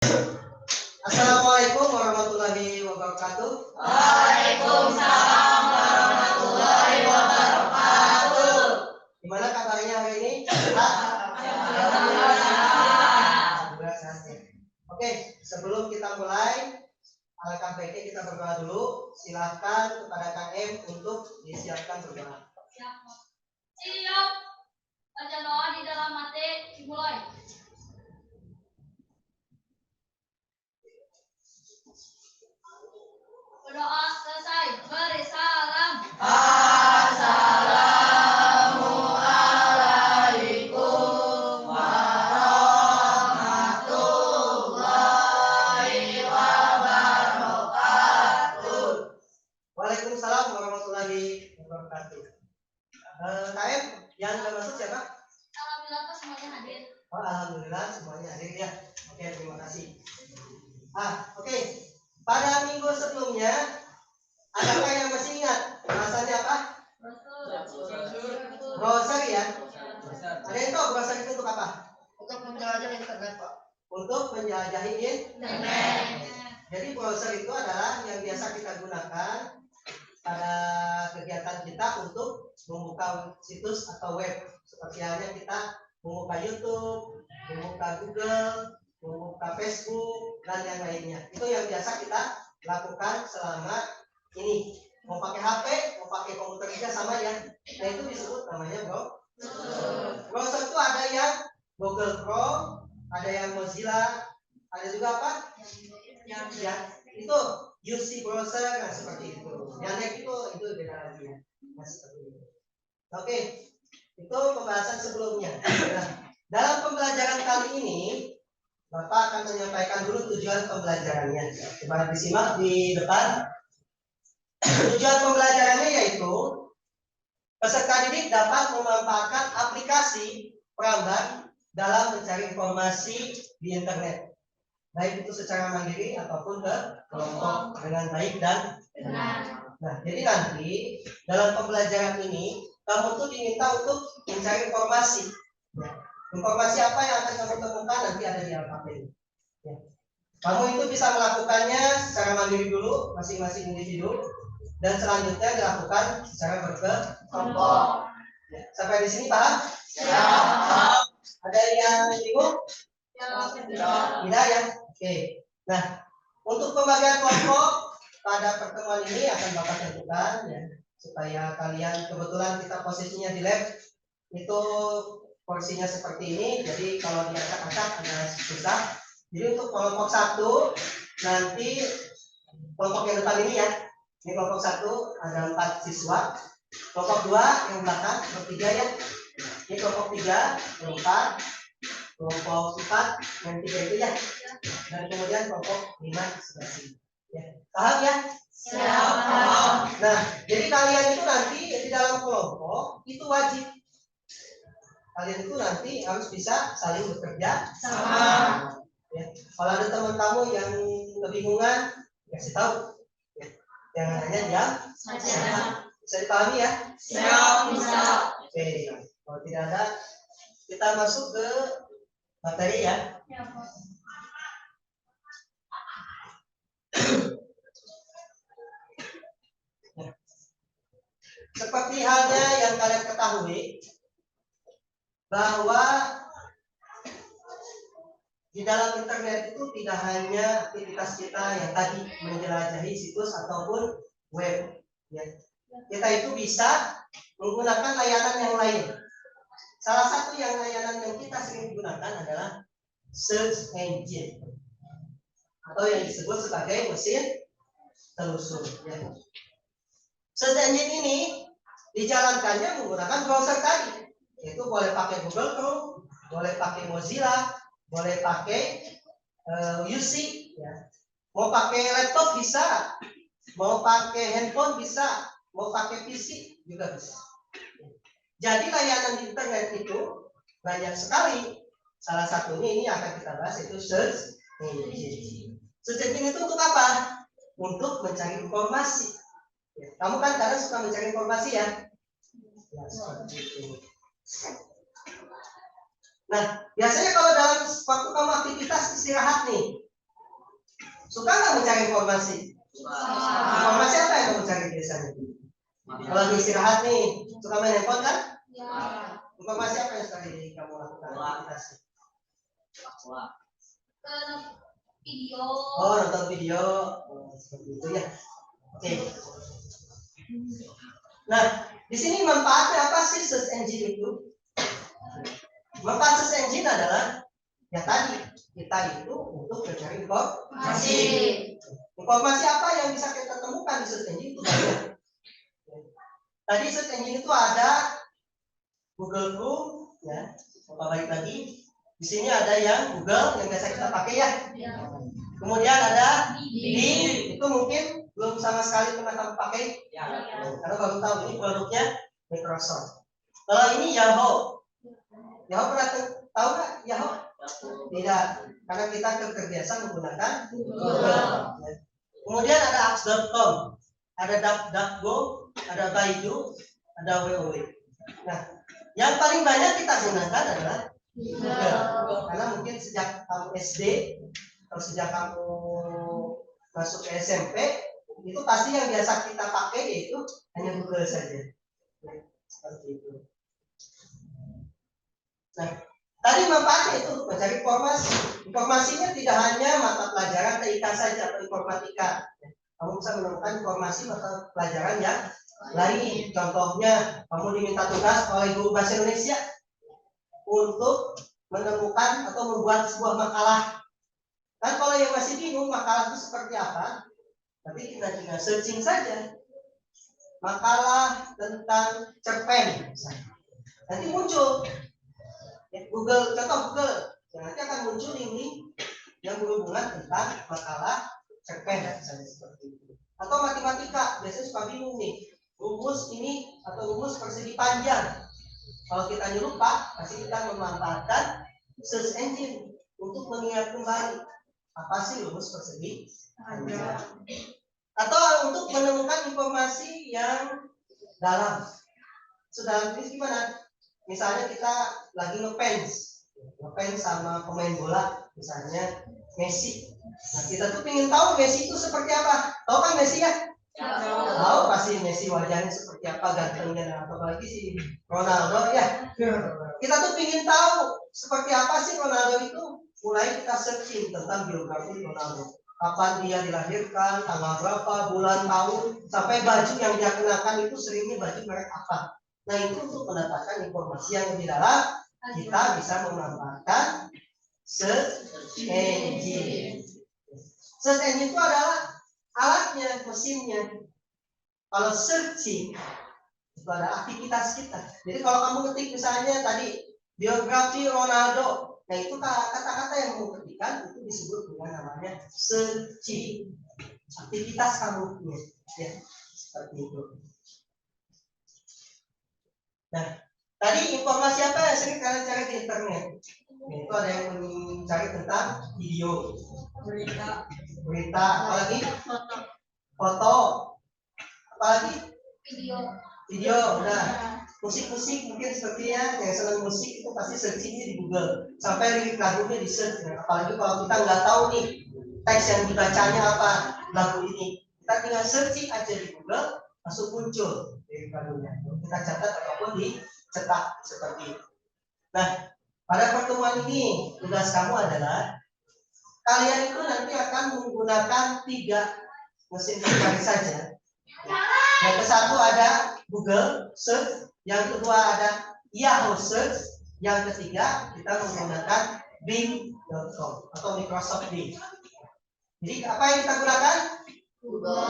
Assalamualaikum warahmatullahi wabarakatuh. Waalaikumsalam warahmatullahi wabarakatuh. Gimana kabarnya hari ini? Sehat? Alhamdulillah sehat. Oke, sebelum kita mulai, alangkah baiknya kita berdoa dulu. Silahkan kepada Kang M untuk disiapkan berdoa. Siap. Baca doa di dalam hati dimulai. Berdoa selesai. Beri salam. Assalamualaikum warahmatullahi wabarakatuh. Waalaikumsalam warahmatullahi wabarakatuh. Kang M, yang nggak masuk siapa? Alhamdulillah semuanya hadir. Oh, alhamdulillah semuanya hadir ya. Oke, terima kasih. Oke. Pada minggu sebelumnya, adakah yang masih ingat bahasannya apa? Browser ya. Ada yang tahu browser itu untuk apa? Untuk menjelajahi internet, Pak. Untuk menjelajahi internet. Jadi browser itu adalah yang biasa kita gunakan pada kegiatan kita untuk membuka situs atau web. Seperti halnya kita membuka YouTube, membuka Google, membuka Facebook, dan yang lainnya. Itu yang biasa kita lakukan selama ini. Mau pakai HP, mau pakai komputer juga sama ya. Nah itu disebut namanya browser itu ada yang Google Chrome, ada yang Mozilla, ada juga apa? Ya, itu UC browser, nah seperti itu. Yandex itu beda lagi ya. Nah, seperti itu. Oke, itu pembahasan sebelumnya. Nah, dalam pembelajaran kali ini, Bapak akan menyampaikan dulu tujuan pembelajarannya. Coba disimak di depan. Tujuan pembelajarannya yaitu peserta didik dapat memanfaatkan aplikasi perambat dalam mencari informasi di internet, baik itu secara mandiri ataupun ke kelompok dengan baik dan benar. Nah, jadi nanti dalam pembelajaran ini kamu tuh diminta untuk mencari informasi. Informasi apa yang akan kamu temukan nanti ada di Alfabet. Ya. Kamu itu bisa melakukannya secara mandiri dulu, masing-masing individu, dan selanjutnya dilakukan secara berkelompok. Ya. Sampai di sini paham? Ya. Ada yang bingung? Tidak ya? Oke. Nah, untuk pembagian kelompok pada pertemuan ini akan Bapak tentukan ya, supaya kalian kebetulan kita posisinya di lab itu porsinya seperti ini, jadi kalau diacak-acak agak susah. Jadi untuk kelompok 1 nanti kelompok yang depan ini ya, ini kelompok 1 ada 4 siswa, kelompok 2 yang belakang kelompok 3 ya, ini kelompok 3, kelompok 4 yang 3 itu ya, dan kemudian kelompok 5 sebelah sini. Ya, paham ya? Siap. Nah, jadi kalian itu nanti di dalam kelompok itu wajib. Kalian itu nanti harus bisa saling bekerja sama. Ya. Kalau ada teman kamu yang kebingungan, kasih tahu. Ya. Jangan hanya diam saja. Bisa dipahami ya? Siap, bisa. Oke. Kalau tidak ada, kita masuk ke materi ya. Seperti halnya yang kalian ketahui bahwa di dalam internet itu tidak hanya aktivitas kita yang tadi menjelajahi situs ataupun web, ya. Kita itu bisa menggunakan layanan yang lain. Salah satu layanan yang kita sering gunakan adalah search engine atau yang disebut sebagai mesin telusur. Ya. Search engine ini dijalankannya menggunakan browser tadi. Itu boleh pakai Google Chrome, boleh pakai Mozilla, boleh pakai UC, ya. Mau pakai laptop bisa, mau pakai handphone bisa, mau pakai PC juga bisa. Jadi layanan di internet itu banyak sekali. Salah satunya ini akan kita bahas itu search engine. Search engine itu untuk apa? Untuk mencari informasi. Ya, kamu kan kadang suka mencari informasi ya? Ya, seperti itu. Nah, biasanya kalau dalam waktu kamu aktivitas istirahat nih, Suka nggak mencari informasi? Informasi apa yang kamu cari biasanya? Kalau lagi istirahat nih, suka main handphone kan? Ya. Informasi apa yang sekali kamu lakukan? Aktivitas? Video. Oh, nonton video. Oh, seperti itu ya. Oke. Nah, di sini manfaatnya apa sih search engine itu? Manfaat search engine adalah ya tadi kita itu untuk mencari informasi. Informasi apa yang bisa kita temukan di search engine itu banyak. Tadi search engine itu ada Google Chrome, ya. Coba balik lagi. Di sini ada yang Google yang biasa kita pakai ya. Kemudian ada Bing, itu mungkin belum sama sekali pernah kamu pakai, karena baru tahu ini produknya Microsoft. Kalau ini Yahoo, Yahoo pernah tahu nggak Yahoo? Tidak, karena kita terbiasa menggunakan Google. Kemudian ada apps.com, ada DuckDuckGo, ada Baidu, ada WoW. Nah, yang paling banyak kita gunakan adalah Google, karena mungkin sejak kamu SD atau sejak kamu masuk ke SMP itu pasti yang biasa kita pakai yaitu hanya Google saja. Nah, seperti itu. Nah, tadi manfaatnya itu untuk mencari informasi. Informasinya tidak hanya mata pelajaran TIK saja atau informatika. Kamu bisa menemukan informasi mata pelajaran yang lain. Contohnya, kamu diminta tugas oleh guru bahasa Indonesia untuk menemukan atau membuat sebuah makalah. Dan kalau yang masih bingung makalah itu seperti apa, tapi kita tinggal searching saja. Makalah tentang cerpen, nanti muncul. Ya, Google, contoh Google, nanti akan muncul link yang berhubungan tentang makalah cerpen, misalnya seperti itu. Atau matematika, biasanya suka bingung nih, rumus ini atau rumus persegi panjang. Kalau kita lupa, pasti kita memanfaatkan search engine untuk mengingat kembali apa sih rumus persegi panjang. Atau untuk menemukan informasi yang dalam. Sedalam ini gimana? Misalnya kita lagi ngefans sama pemain bola, misalnya Messi. Nah, kita tuh ingin tahu Messi itu seperti apa. Tahu kan Messi ya? Tahu pasti Messi wajahnya seperti apa, gantengnya, atau lagi si Ronaldo ya. Kita tuh ingin tahu seperti apa sih Ronaldo itu. Mulai kita searching tentang biografi Ronaldo. Kapan dia dilahirkan, tanggal berapa, bulan, tahun, sampai baju yang dia kenakan itu seringnya baju merek apa. Nah, itu untuk mendapatkan informasi yang lebih dalam, kita bisa memanfaatkan search engine. Search engine itu adalah alatnya, mesinnya. Kalau searching itu adalah aktivitas kita. Jadi kalau kamu ketik misalnya tadi biografi Ronaldo, nah itu kata-kata yang kamu ketikkan itu disebut dengan namanya searching. Aktivitas kamu, ya, seperti itu. Nah, tadi informasi apa yang sering kalian cari di internet? Itu ada yang mencari tentang video, berita, apalagi foto, apalagi video. Nah, musik mungkin seperti yang senang musik itu pasti searchingnya di Google, sampai lirik lagunya di search. Apalagi kalau kita nggak tahu nih teks yang dibacanya apa lagu ini, kita tinggal searching aja di Google, langsung muncul lirik lagunya. Kita catat ataupun dicetak seperti itu. Nah, pada pertemuan ini tugas kamu adalah kalian itu nanti akan menggunakan 3 mesin pencari saja. Yang ke-1 ada Google Search, yang kedua ada Yahoo Search, yang ketiga kita menggunakan Bing.com atau Microsoft Bing. Jadi apa yang kita gunakan? Google.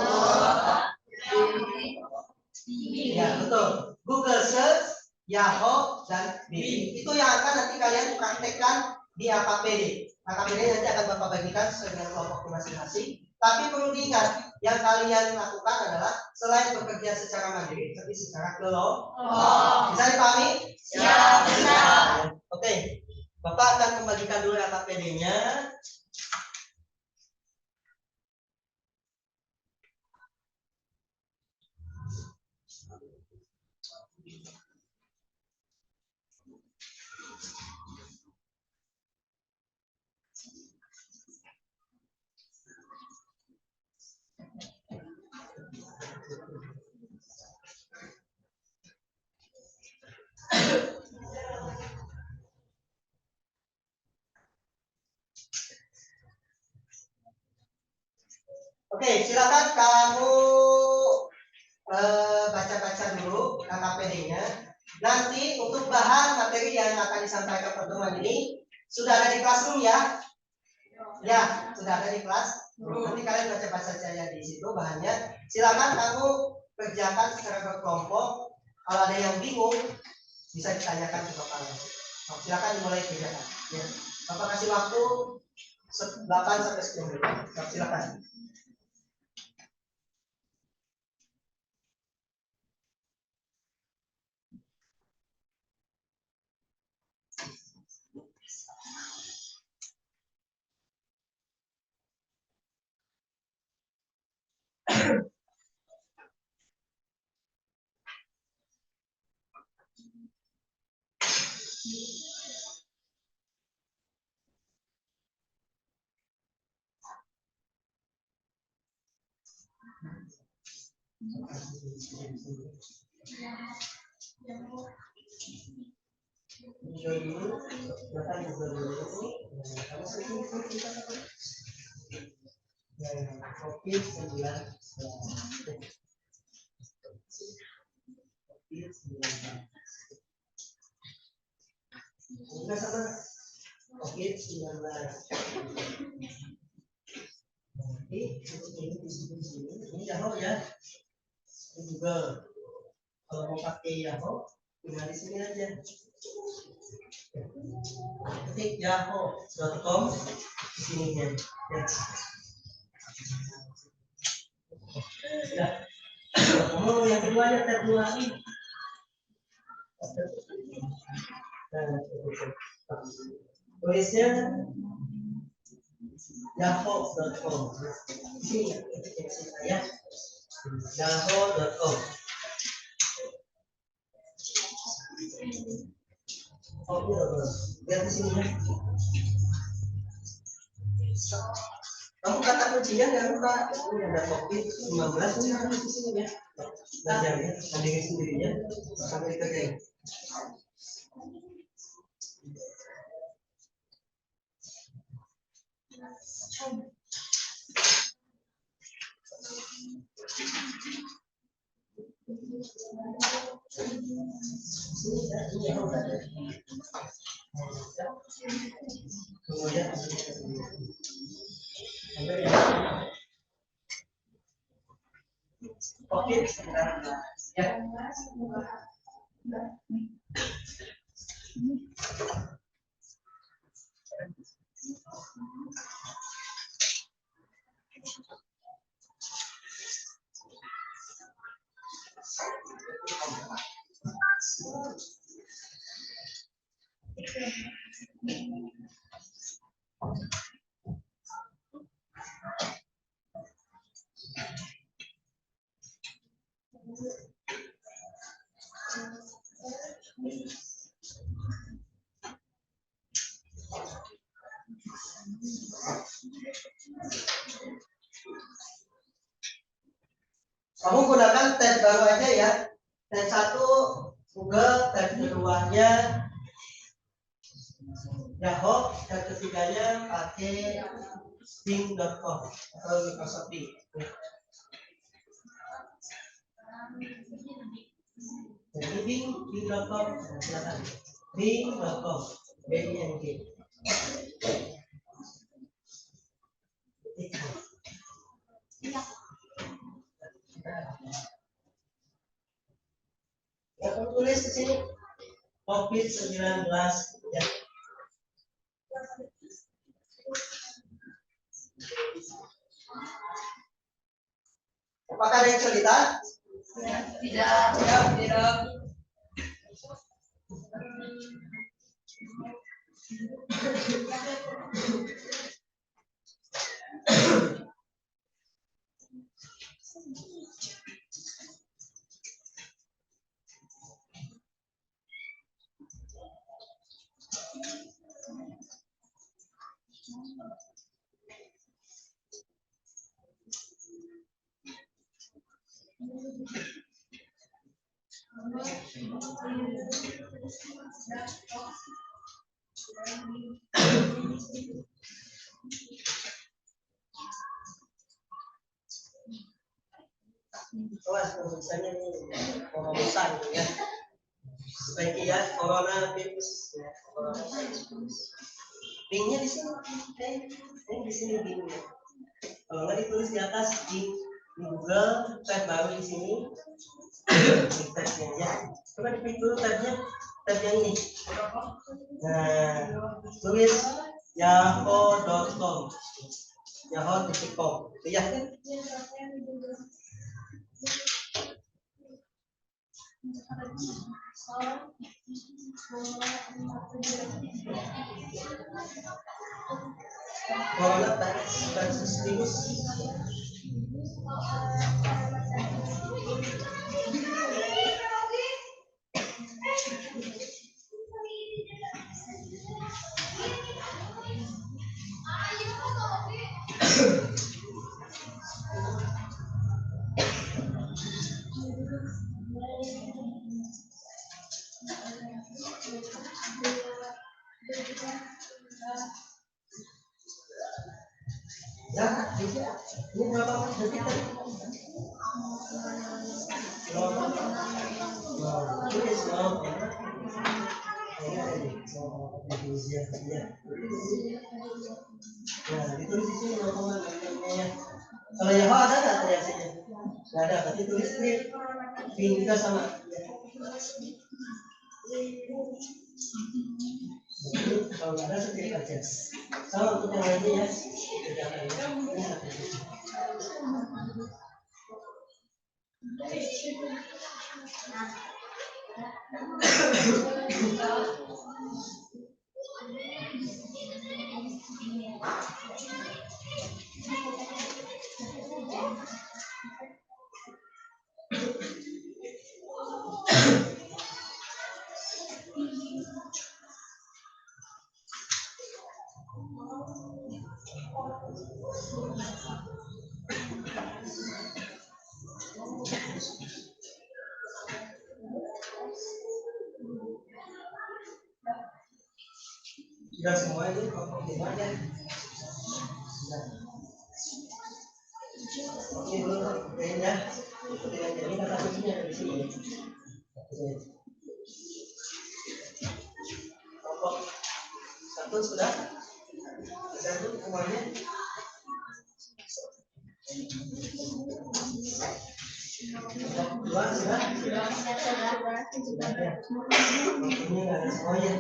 Ya, betul. Google Search, Yahoo, dan Bing. Itu yang akan nanti kalian praktekkan di AKPD. AKPD nanti akan Bapak bagikan sesuai dengan kelompok masing-masing. Tapi perlu diingat, yang kalian lakukan adalah selain bekerja secara mandiri, tapi secara kelompok. Bisa dipahami? Siap. Oke, Bapak akan membagikan dulu AKPD-nya. Oke, silakan kamu baca-baca dulu KKPD-nya. Nanti untuk bahan materi yang akan disampaikan pertemuan ini sudah ada di classroom ya? Ya, sudah ada di kelas. Nanti kalian baca-baca saja di situ bahannya. Silakan kamu kerjakan secara berkelompok. Kalau ada yang bingung, bisa ditanyakan ke Bapak. Silakan dimulai kerjakan. Ya. Bapak kasih waktu 8 sampai 10 menit. Silakan. Ini Yahoo ya, Google. Kalau mau pakai Yahoo, cuma di sini aja. Ketik yahoo.com di sini ya. Ya. Kamu yang kedua aja tab 2 lagi. Tulisnya yahoo.com. Sini ya. Yahoo.com. Oh, lihat di sini ya. Kamu kata kuncinya jangan lupa. Ini ada COVID-19 ini harus di sini ya. Belajar ya, mandiri sendirinya sampai dikerjain. Kemudian oke, ya. Kamu gunakan tab baru aja ya. Tab 1 Google, tab keduanya Yahoo, tab ketiganya pakai Bing.com atau Microsoft Bing. Jadi Bing.com, silakan. Bing.com, B-I-N-G. Ya, kamu tulis di sini COVID-19 ya. Apakah ada yang cerita? Tidak. Awas misalnya ini pengumusan ya. Sebaiknya ya coronavirus ya. Coronavirus. Linknya di sini. Ini di sini linknya. Kalau nggak ditulis di atas di Google, tab baru di sini. Di tabnya ya. Coba diklik dulu tabnya, tab yang ini. Nah, tulis yahoo.com. Yahoo.com. Itu ya kan? Virus. Ya, ini berapa detik tadi? Nah, ditulis di sini nomornya. Kalau Yahoo ada nggak reaksinya? Nggak ada, berarti tulis pin juga sama. Kalau nggak ada seperti aja. Sama untuk yang lainnya ya. Sudah semua ini gimana? Oke dulu kayaknya ini kata kuncinya dari sini. Kelompok satu sudah semuanya. Dua sudah. Ya. Ini nggak ada semuanya.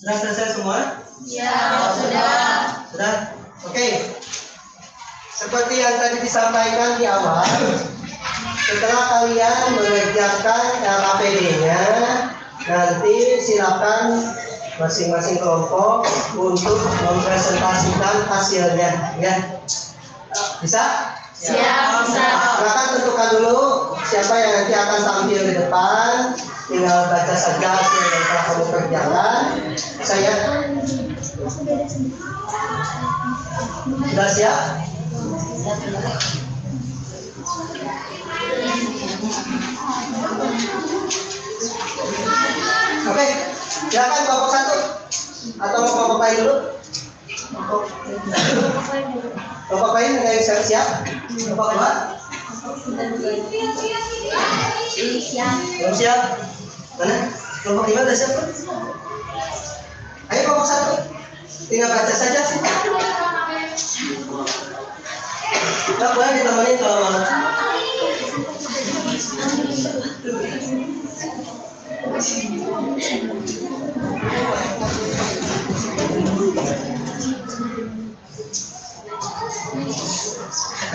Sudah selesai semua? Ya, sudah. Sudah? Oke. Seperti yang tadi disampaikan di awal, setelah kalian mengerjakan LAPD-nya, nanti silakan masing-masing kelompok untuk mempresentasikan hasilnya, ya. Bisa? Siap, bisa. Silakan tentukan dulu siapa yang nanti akan tampil di depan. Tinggal baca saja hasil yang telah kamu kerjakan. Saya sudah siap? Oke, silakan kelompok satu atau mau kelompok lain dulu? Kelompok lain ada yang siap? Kelompok dua? Belum siap? Mana? Kelompok 5 udah siap? Ayo kelompok 1. Tinggal baca saja. Nggak boleh ditemenin kalau malam.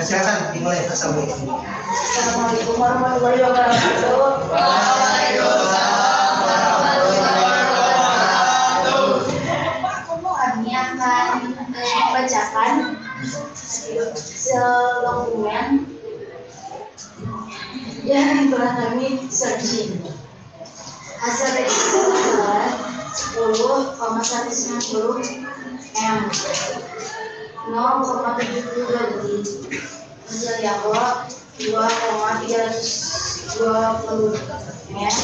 Silakan dimulai. Assalamualaikum. Assalamualaikum warahmatullahi wabarakatuh. Waalaikumsalam warahmatullahi wabarakatuh. Kami akan membacakan sedokumen yang telah kami searching. Hasil itu adalah 10,190 M, 0,72 detik. Hasil Yakob 2,320 M,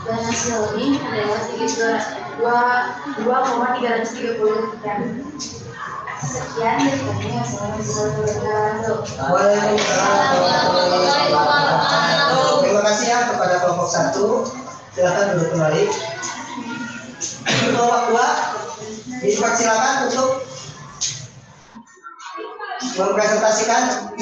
dan hasil ini adalah 2,330 M. Sekian dari kami. Assalamualaikum Warahmatullahi wabarakatuh. Terima kasih ya kepada kelompok 1. Silakan duduk kembali. Kelompok 2 dipersilakan untuk mempresentasikan.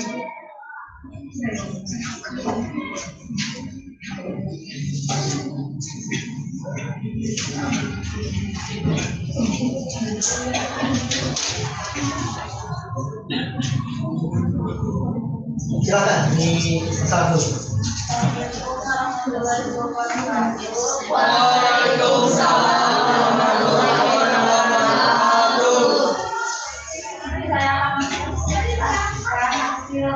Silakan di satu. Waalaikumsalam warahmatullahi wabarakatuh. Saya akan menjelaskan hasil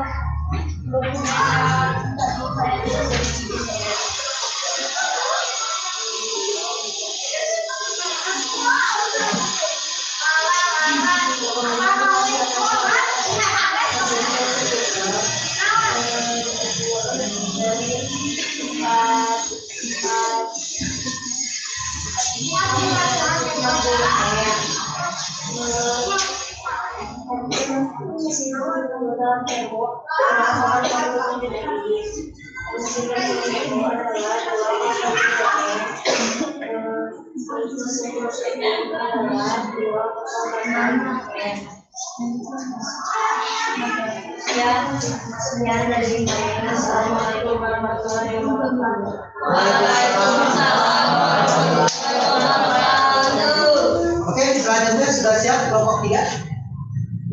Assalamualaikum warahmatullahi wabarakatuh. Waalaikumsalam warahmatullahi wabarakatuh. Oke, selanjutnya sudah siap kelompok 3.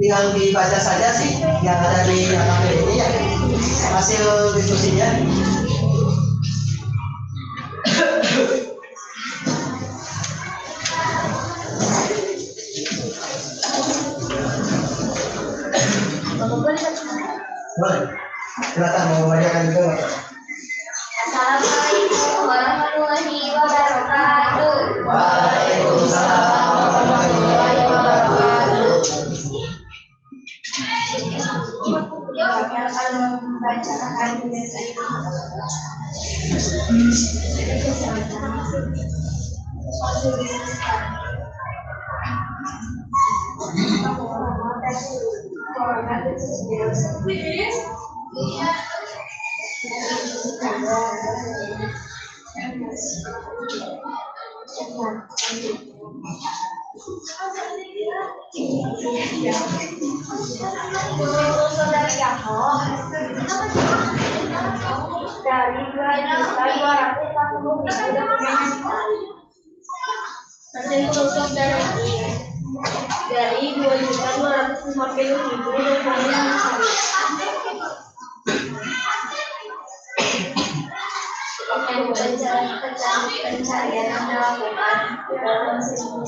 Tinggal dibaca saja sih yang ada di AKP ini ya, hasil diskusinya. Boleh. Silakan mau membacakan juga nggak? Assalamualaikum warahmatullahi wabarakatuh. Waalaikumsalam warahmatullahi wabarakatuh. Kami akan membacakan saudari Yakob dari 2.240 hasil kursus dari 2.250 dokumen pencarian yang dilakukan dalam sini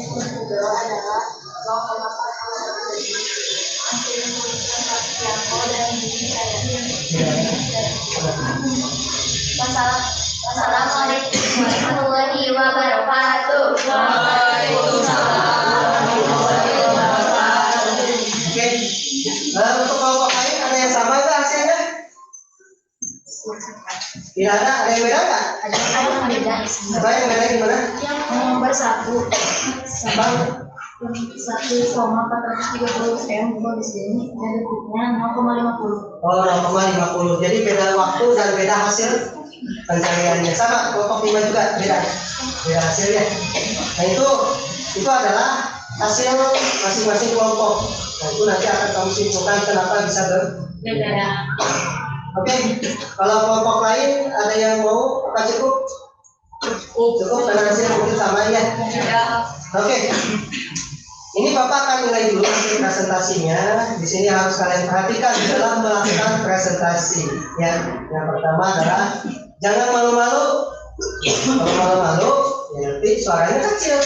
adalah 0,4 Wassalamualaikum warahmatullahi wabarakatuh. Waalaikumsalam warahmatullahi wabarakatuh. Oke. Untuk kelompok lain ada yang sama nggak hasilnya? Tidak ada yang beda nggak? Ada yang beda. Apa yang beda gimana? Yang nomor 1 sama 1,430 M di sini dan detiknya 0,50. Oh, 0,50. Jadi beda waktu dan beda hasil pencariannya. Sama kelompok 5 juga beda hasilnya. Nah itu adalah hasil masing-masing kelompok. Nah, itu nanti akan kamu simpulkan kenapa bisa berbeda. Oke, kalau kelompok lain ada yang mau apa cukup? Cukup karena hasil mungkin sama ya. Oke. Ini Bapak akan mulai dulu presentasinya. Di sini harus kalian perhatikan dalam melakukan presentasi. Ya, yang pertama adalah jangan malu-malu. Kalau malu-malu, ya nanti suaranya kecil.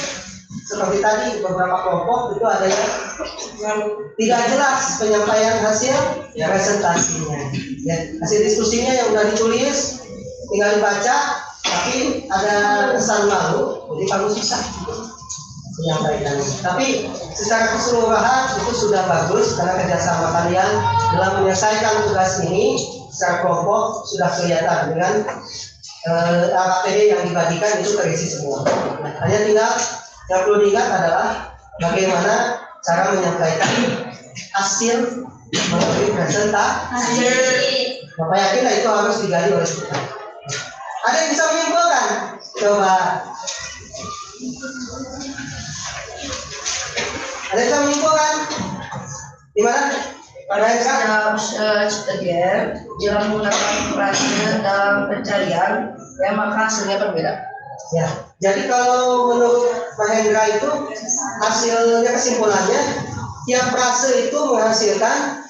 Seperti tadi beberapa kelompok itu ada yang tidak jelas penyampaian hasil presentasinya. Ya, hasil diskusinya yang sudah ditulis tinggal dibaca, tapi ada kesan malu, jadi kamu susah menyampaikan. Tapi secara keseluruhan itu sudah bagus karena kerjasama kalian dalam menyelesaikan tugas ini secara kelompok sudah kelihatan dengan APD yang dibagikan itu terisi semua. Nah, hanya tinggal yang perlu diingat adalah bagaimana cara menyampaikan hasil melalui presentasi. Bapak yakin itu harus digali oleh kita. Ada yang bisa menyimpulkan? Coba. Ada yang bisa menyimpulkan? Gimana? Pada stadium dalam menggunakan frase dalam pencarian, ya maka hasilnya berbeda. Ya, jadi kalau menurut Mahendra itu hasilnya kesimpulannya tiap frase itu menghasilkan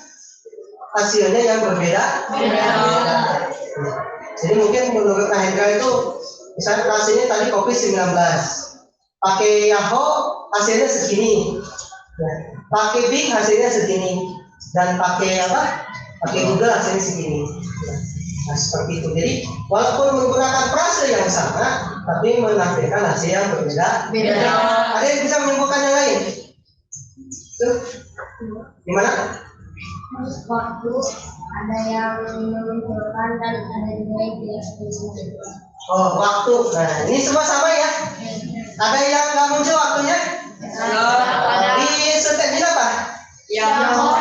hasilnya yang berbeda. Jadi mungkin menurut Mahendra itu misalnya frasenya tadi COVID-19 pakai Yahoo hasilnya segini, ya. Pakai Bing hasilnya segini, dan pakai apa? Pakai Google hasilnya segini. Nah, seperti itu. Jadi walaupun menggunakan frase yang sama, tapi menampilkan hasil yang berbeda. Ada yang bisa menyimpulkan yang lain? Tuh, gimana? Waktu ada yang menunjukkan dan ada juga yang tidak menunjukkan. Oh, waktu. Nah, ini semua sama ya? Ada yang nggak muncul waktunya? Di setentin apa? Yahoo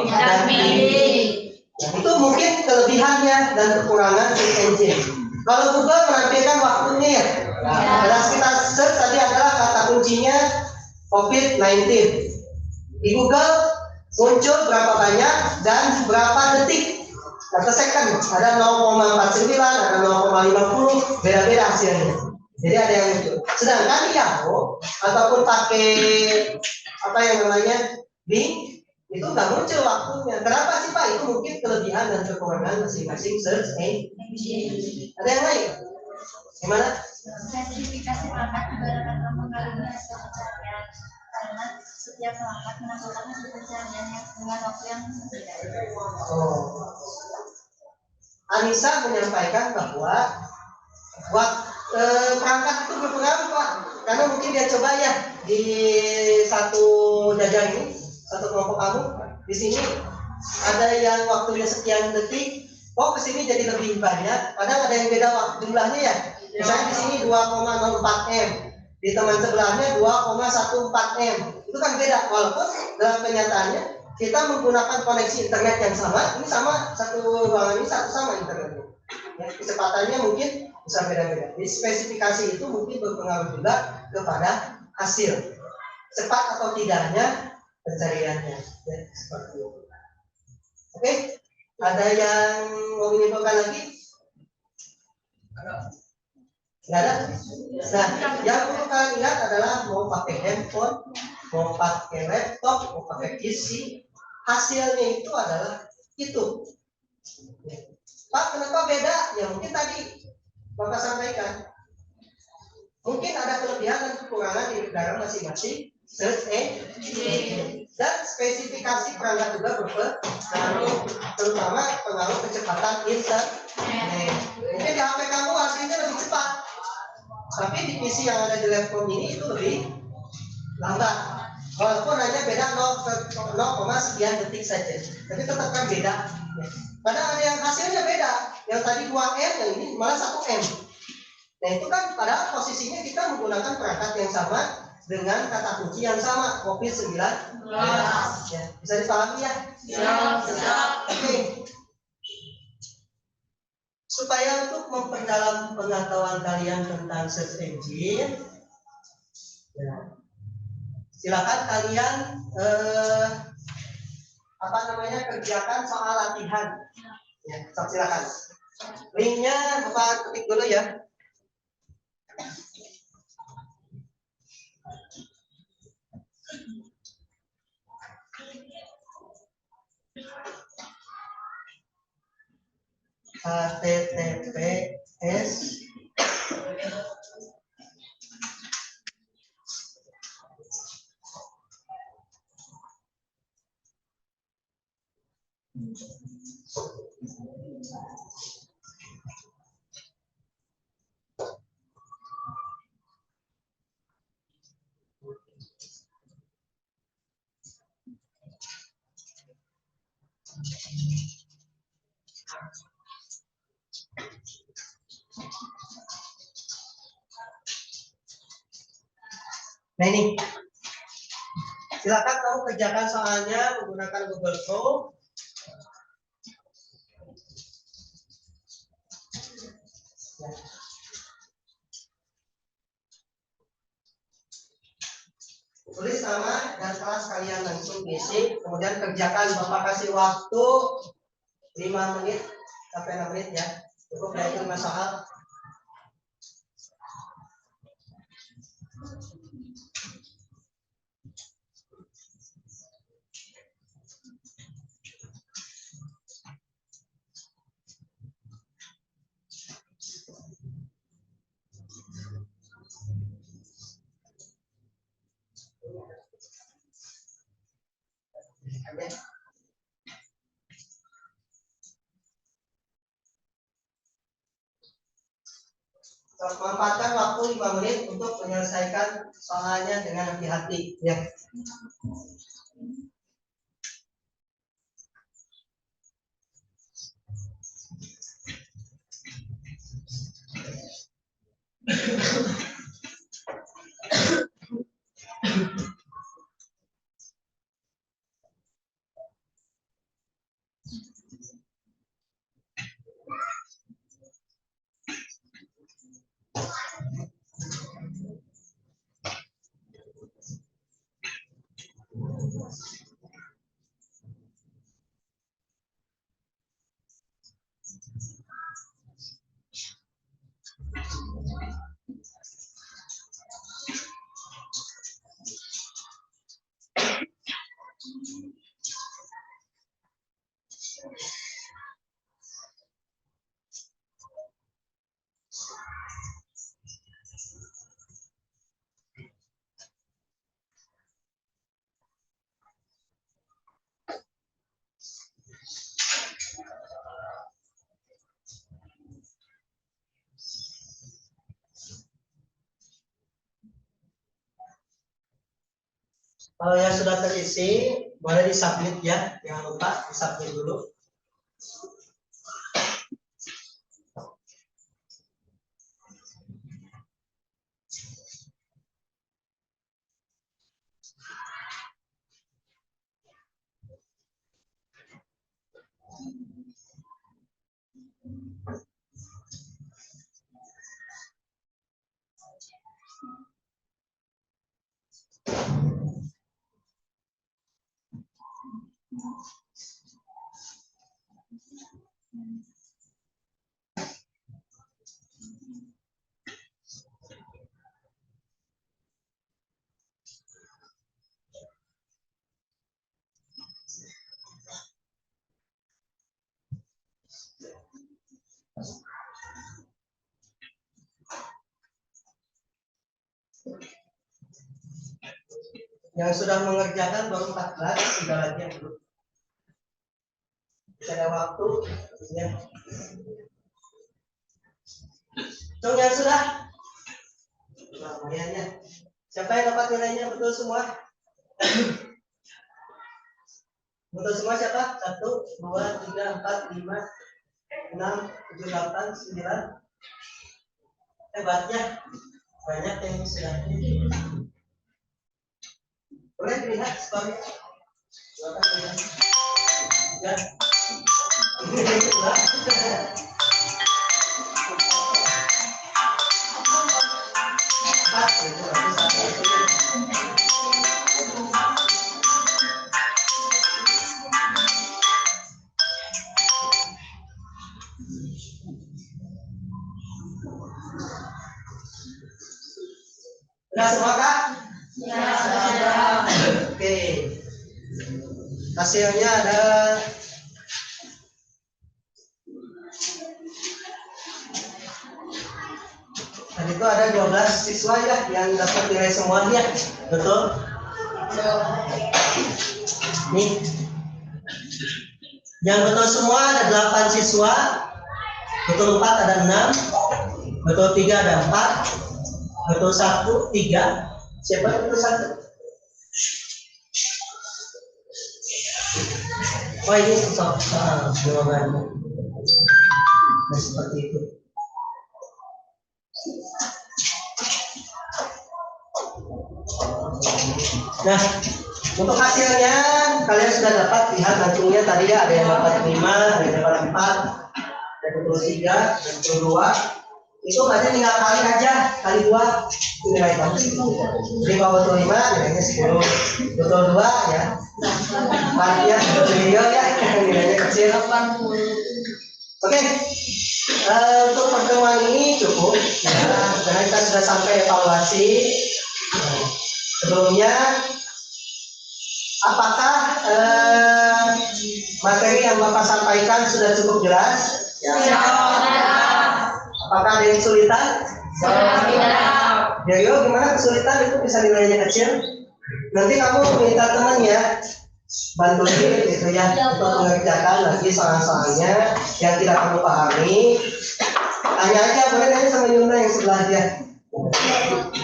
dan Bing. Nah, itu mungkin kelebihannya dan kekurangan search engine. Kalau Google menampilkan waktunya ya. Nah, kita search tadi adalah kata kuncinya COVID-19. Di Google muncul berapa banyak dan berapa detik atau second. Ada 0,49, ada 0,50, beda-beda hasilnya. Jadi ada yang muncul. Sedangkan di Yahoo ataupun pakai apa yang namanya Bing itu nggak muncul waktunya. Kenapa sih Pak? Itu mungkin kelebihan dan kekurangan masing-masing search engine. Ada yang lain? Gimana? Spesifikasi perangkat juga dapat mempengaruhi hasil pencarian karena setiap perangkat menampilkan hasil pencariannya dengan waktu yang berbeda. Oh. Anissa menyampaikan bahwa perangkat itu berpengaruh Pak, karena mungkin dia coba ya di satu jajan ini, satu kelompok kamu di sini ada yang waktunya sekian detik, kok kesini jadi lebih banyak, kadang ada yang beda waktu jumlahnya ya, misalnya di sini 2,04 m, di teman sebelahnya 2,14 m, itu kan beda, walaupun dalam kenyataannya kita menggunakan koneksi internet yang sama, ini sama satu ruangan ini satu sama internetnya. Ya, kecepatannya mungkin bisa beda-beda. Jadi spesifikasi itu mungkin berpengaruh juga kepada hasil cepat atau tidaknya pencariannya. Ya, seperti itu. Oke, ada yang mau menyimpulkan lagi? Nggak ada? Nah, yang perlu kalian ingat adalah mau pakai handphone, mau pakai laptop, mau pakai PC, hasilnya itu adalah itu. Pak, kenapa beda? Ya mungkin tadi Bapak sampaikan. Mungkin ada kelebihan dan kekurangan di dalam masing-masing search engine. Dan spesifikasi perangkat juga berpengaruh, terutama pengaruh kecepatan internet. Mungkin di HP kamu hasilnya lebih cepat, tapi di PC yang ada di laptop ini itu lebih lambat. Walaupun hanya beda 0, sekian detik saja, tapi tetap kan beda. Kadang ada yang hasilnya beda, yang tadi 2 M, yang ini malah 1 M. Nah itu kan padahal posisinya kita menggunakan perangkat yang sama dengan kata kunci yang sama, COVID-19. Ya, bisa dipahami ya? Oke. Supaya untuk memperdalam pengetahuan kalian tentang search engine, ya, silakan kalian kerjakan soal latihan. Ya, silakan. Linknya Bapak ketik dulu ya. https Nah ini, silakan kamu kerjakan soalnya menggunakan Google Chrome. Tulis nama dan kelas kalian langsung isi, kemudian kerjakan. Bapak kasih waktu 5 menit sampai 6 menit ya. Cukup ya, itu 5 soal. Manfaatkan waktu 5 menit untuk menyelesaikan soalnya dengan hati-hati ya. Kalau yang sudah terisi, boleh disubmit ya. Jangan lupa disubmit dulu. Yang sudah mengerjakan baru 14, tinggal lagi yang belum. Bisa ada waktu ya. Cung yang sudah? Nah, lumayan ya. Siapa yang dapat nilainya betul semua? Betul semua siapa? 1, 2, 3, 4, 5, 6, 7, 8, 9. Hebatnya. Banyak yang sudah. Boleh dilihat skornya. Silakan lihat. Ya. Hasilnya ada tadi itu ada 12 siswa ya yang dapat nilai semuanya, betul? Nih, yang betul semua ada 8 siswa, betul 4 ada 6, betul 3 ada 4, betul 1 3. Siapa yang betul 1? Oh ini sosok jawabannya. Nah, seperti itu. Nah, untuk hasilnya kalian sudah dapat lihat langsungnya tadi ya, ada yang dapat 5, ada yang dapat 4, ada yang betul 3, ada yang betul 2. Itu berarti tinggal kali aja, kali 2 nilai kamu. Jadi kalau betul 5 nilainya 10, betul 2 ya. Artinya beliau ya nilainya kecil. Oke. Untuk pertemuan ini cukup ya, karena kita sudah sampai evaluasi. Sebelumnya, apakah materi yang Bapak sampaikan sudah cukup jelas? Ya. Apakah ada yang kesulitan? Ya, yo, gimana kesulitan itu bisa nilainya kecil? Nanti kamu minta temannya bantuin gitu ya untuk mengerjakan lagi soal-soalnya yang tidak kamu pahami. Tanya aja, boleh nanya sama Yuna yang sebelah dia.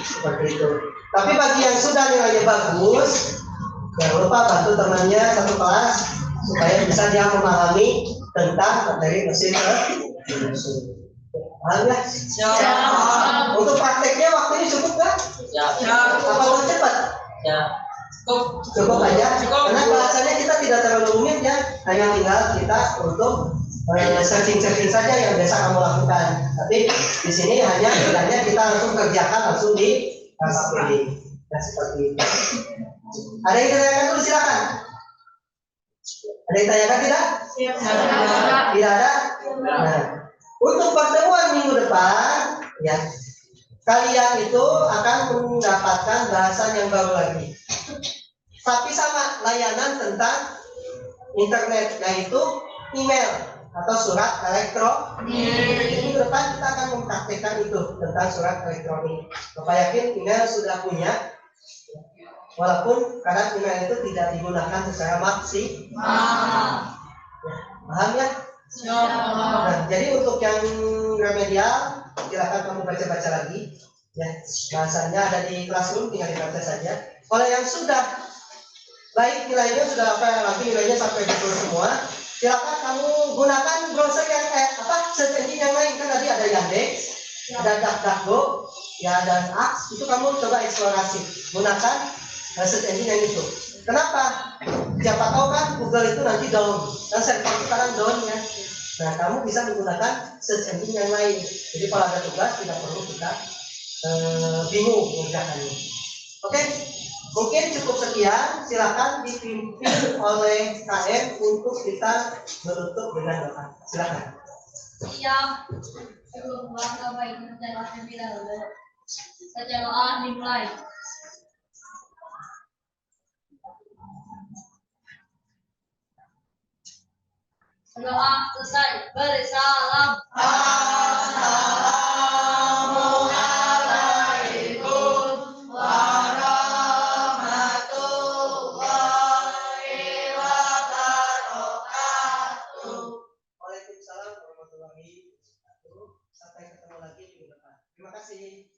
Seperti itu. Tapi bagi yang sudah nilainya bagus, jangan lupa bantu temannya satu kelas supaya bisa dia memahami tentang materi mesin. Paham ya? Untuk prakteknya waktunya cukup kan? Apa mau cepat? Cukup aja. Karena bahasanya kita tidak terlalu rumit ya, hanya tinggal kita untuk searching saja yang biasa kamu lakukan. Tapi di sini hanya sebenarnya kita langsung kerjakan langsung di pilih. Nah, seperti itu. Ada yang ditanyakan dulu silakan. Ada yang tanyakan tidak? Tidak ada. Nah, untuk pertemuan minggu depan, ya kalian itu akan mendapatkan bahasan yang baru lagi. Tapi sama layanan tentang internet, yaitu email atau surat elektronik. Minggu depan kita akan mempraktikkan itu tentang surat elektronik. Bapak yakin email sudah punya, walaupun kadang email itu tidak digunakan secara maksimal. Paham ya? Nah, jadi untuk yang remedial, silakan kamu baca-baca lagi. Ya, bahasanya ada di Classroom, tinggal dibaca saja. Kalau yang sudah baik nilainya sudah lagi nilainya sampai betul semua, silakan kamu gunakan browser yang search engine yang lain. Kan tadi ada Yandex, ada DuckDuckGo, ya dan Axe. Itu kamu coba eksplorasi, gunakan search engine yang itu. Kenapa? Siapa tahu kan Google itu nanti down, dan server itu kadang down ya. Nah, kamu bisa menggunakan search engine yang lain. Jadi kalau ada tugas tidak perlu kita bingung mengerjakannya. Oke, mungkin cukup sekian. Silakan dipimpin oleh KM untuk kita menutup dengan doa. Silakan. Siap. Sebelum Bapak Ibu menjawab terlebih dahulu, saja doa dimulai. Doa selesai. Beri salam. Assalamualaikum warahmatullahi wabarakatuh. Waalaikumsalam warahmatullahi wabarakatuh. Sampai ketemu lagi minggu depan. Terima kasih.